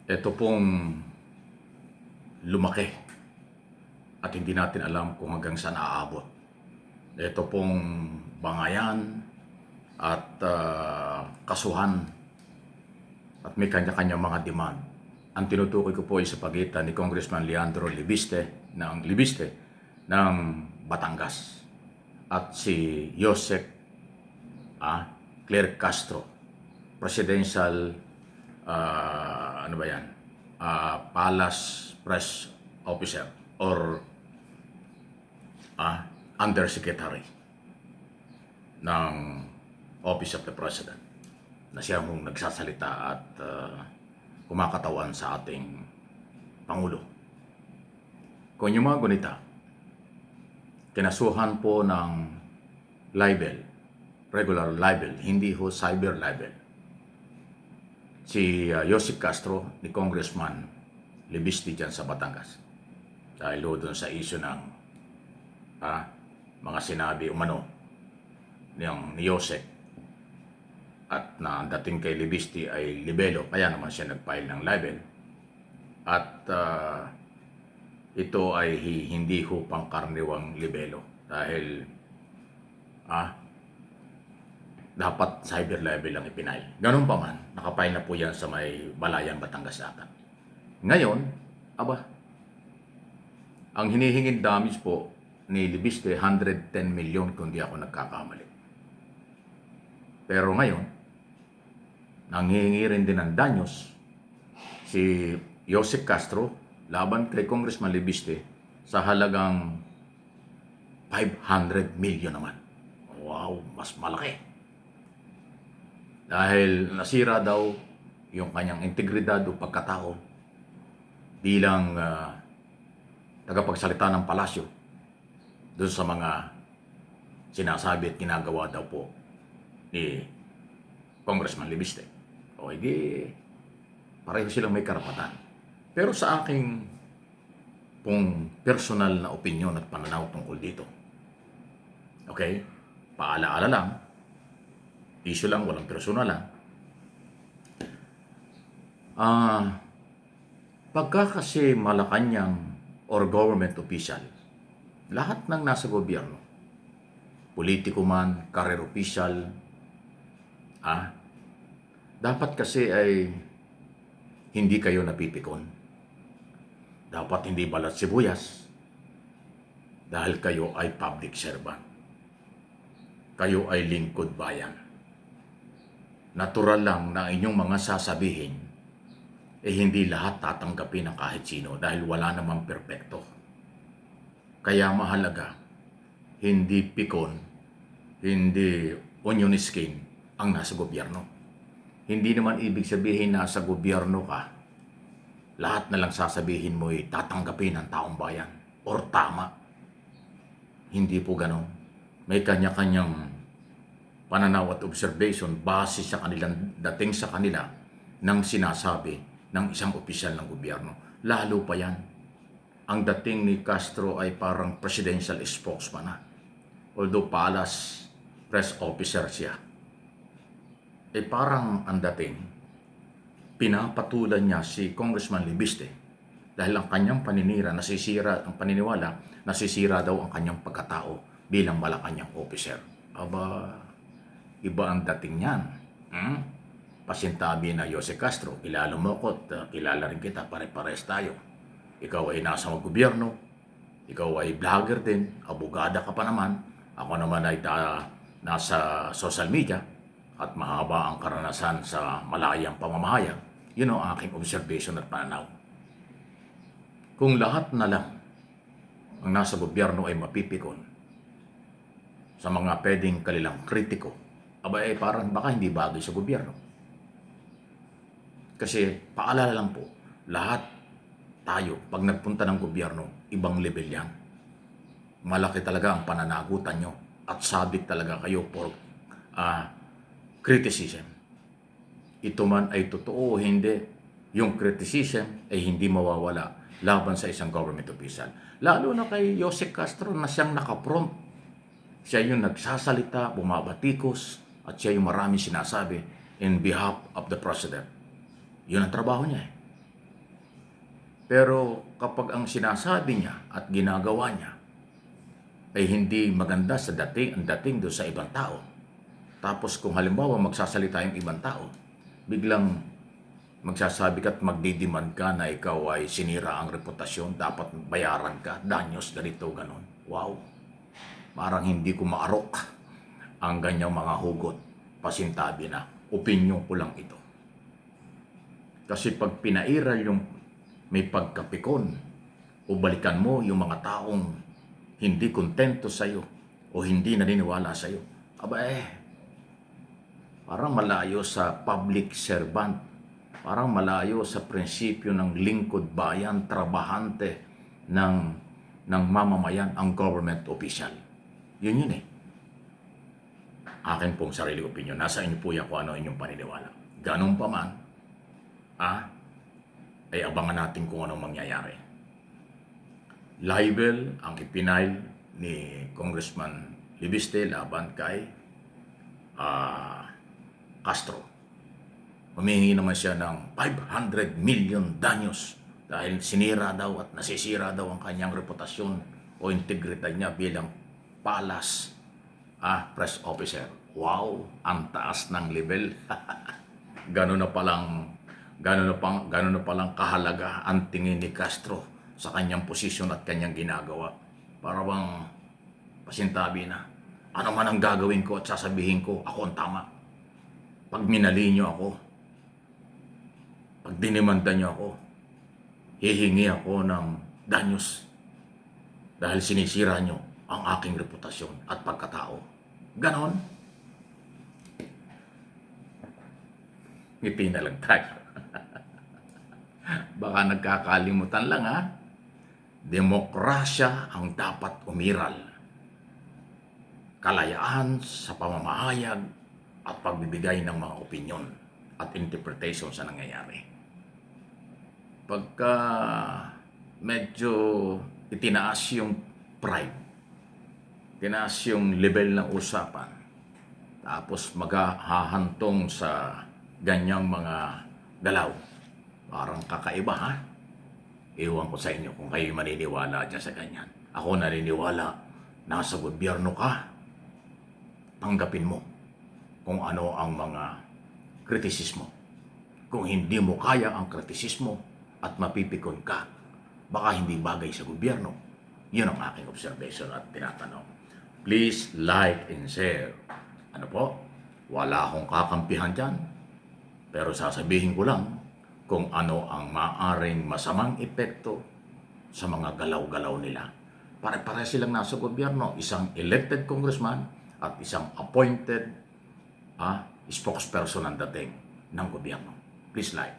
Ito pong lumaki at hindi natin alam kung hanggang saan aabot. Ito pong bangayan at kasuhan at may kanya-kanya mga demand. Ang tinutukoy ko po ay sa pagitan ni Congressman Leandro Libiste ng Batangas at si Yosek Claire Castro, presidential ano ba yan? Palace Press Officer or Undersecretary ng Office of the President na siya mong nagsasalita at kumakatawan sa ating Pangulo. Kung yung mga gunita, kinasuhan po ng libel, regular libel, hindi ho cyber libel, si Yosek Castro ni Congressman Libiste dyan sa Batangas. Dahil ho doon sa issue ng mga sinabi umano ni Yosek at na dating kay Libiste ay libelo, kaya naman siya nag-file ng libel. At ito ay hindi ho pangkaraniwang libelo dahil dapat cyber libel ang ipinail. Ganun pa man, nakapile na po yan sa may Balayan, Batangas ata. Ngayon, ang hinihingin damage po ni Libiste, 110 million kung di ako nagkakamali. Pero ngayon, nanghihingi rin din ng danyos si Yosek Castro laban kay Congressman Libiste sa halagang 500 million naman. Wow, mas malaki. Dahil nasira daw yung kanyang integridad o pagkatao bilang tagapagsalita ng palasyo doon sa mga sinasabi at ginagawa daw po ni Congressman Libiste. O hindi, pareho silang may karapatan. Pero sa aking pong personal na opinion at pananaw tungkol dito, okay, paalaala lang, issue lang, walang personal lang. Pagka kasi Malacanang or government official, lahat ng nasa gobyerno, politiko man, career official, dapat kasi ay hindi kayo napipikon. Dapat hindi balat sibuyas dahil kayo ay public servant. Kayo ay lingkod bayan. Natural lang na inyong mga sasabihin hindi lahat tatanggapin ng kahit sino dahil wala namang perpekto. Kaya mahalaga, hindi pikon, hindi onion skin ang nasa gobyerno. Hindi naman ibig sabihin na sa gobyerno ka, lahat na lang sasabihin mo ay tatanggapin ng taong bayan or tama. Hindi po ganon. May kanya-kanyang pananaw at observation base sa kanilang dating sa kanila ng sinasabi ng isang opisyal ng gobyerno. Lalo pa yan, ang dating ni Castro ay parang presidential spokesman na. Although Palace Press Officer siya. Parang ang dating, pinapatulan niya si Congressman Libiste dahil ang kanyang paninira, ang paniniwala, nasisira daw ang kanyang pagkatao bilang Malacanang officer. Iba ang dating niyan. Pasintabi na Yosek Castro, kilala mo ko at kilala rin kita, pare-pares tayo. Ikaw ay nasa gobyerno, ikaw ay vlogger din, abogada ka pa naman, ako naman ay nasa social media at mahaba ang karanasan sa malayang pamamahayag. Yun ang aking observation at pananaw. Kung lahat na lang ang nasa gobyerno ay mapipikon sa mga pwedeng kanilang kritiko, parang baka hindi bagay sa gobyerno. Kasi paalala lang po, lahat tayo, pag nagpunta ng gobyerno, ibang level yan. Malaki talaga ang pananagutan nyo at sabik talaga kayo for criticism. Ito man ay totoo o hindi, yung criticism ay hindi mawawala laban sa isang government official. Lalo na kay Yosek Castro na siyang nakaprompt. Siya yung nagsasalita, bumabatikos, at siya yung maraming sinasabi in behalf of the President. Yun ang trabaho niya. Pero kapag ang sinasabi niya at ginagawa niya ay hindi maganda sa ang dating doon sa ibang tao, tapos kung halimbawa magsasalita yung ibang tao, biglang magsasabi ka at magdidemand ka na ikaw ay sinira ang reputasyon, dapat bayaran ka, danyos, ganito, ganon. Wow! Parang hindi ko maarok ang ganyang mga hugot. Pasintabi na, opinyon ko lang ito. Kasi pag pinairal yung may pagkapikon, o balikan mo yung mga taong hindi kontento sa'yo o hindi naniniwala sa'yo, parang malayo sa public servant, parang malayo sa prinsipyo ng lingkod bayan, trabahante ng mamamayan, ang government official. Yun eh. Akin pong sarili opinion. Nasa inyo po yan kung ano inyong paniniwala. Ganun pa man, ay abangan natin kung anong mangyayari. Libel ang ipinail ni Congressman Libiste laban kay Castro. Humihingi naman siya ng 500 million danyos dahil sinira daw at nasisira daw ang kanyang reputasyon o integridad niya bilang palas press officer. Wow, ang taas ng level. Gano'n na palang kahalaga ang tingin ni Castro sa kanyang posisyon at kanyang ginagawa. Para bang pasintabi na, ano man ang gagawin ko at sasabihin ko, ako ang tama. Pag minali niyo ako, pag dinimanda niyo ako, hihingi ako ng danyos dahil sinisira niyo ang aking reputasyon at pagkatao. Ganon. Ngiti na lang tayo. Baka nagkakalimutan lang Demokrasya ang dapat umiral. Kalayaan sa pamamahayag at pagbibigay ng mga opinyon at interpretation sa nangyayari. Pagka medyo itinaas yung pride, tinaas yung level ng usapan, tapos maghahantong sa ganyang mga galaw, parang kakaiba Ewan ko sa inyo kung kayo maniniwala dyan sa ganyan. Ako naniniwala, nasa gobyerno ka, tanggapin mo kung ano ang mga kritisismo. Kung hindi mo kaya ang kritisismo at mapipikon ka, baka hindi bagay sa gobyerno. Yun ang aking observation at tinatanong. Please like and share. Ano po? Wala akong kakampihan dyan. Pero sasabihin ko lang, kung ano ang maaring masamang epekto sa mga galaw-galaw nila. Pare-pare silang nasa gobyerno, isang elected congressman at isang appointed spokesperson ang dating ng gobyerno. Please like.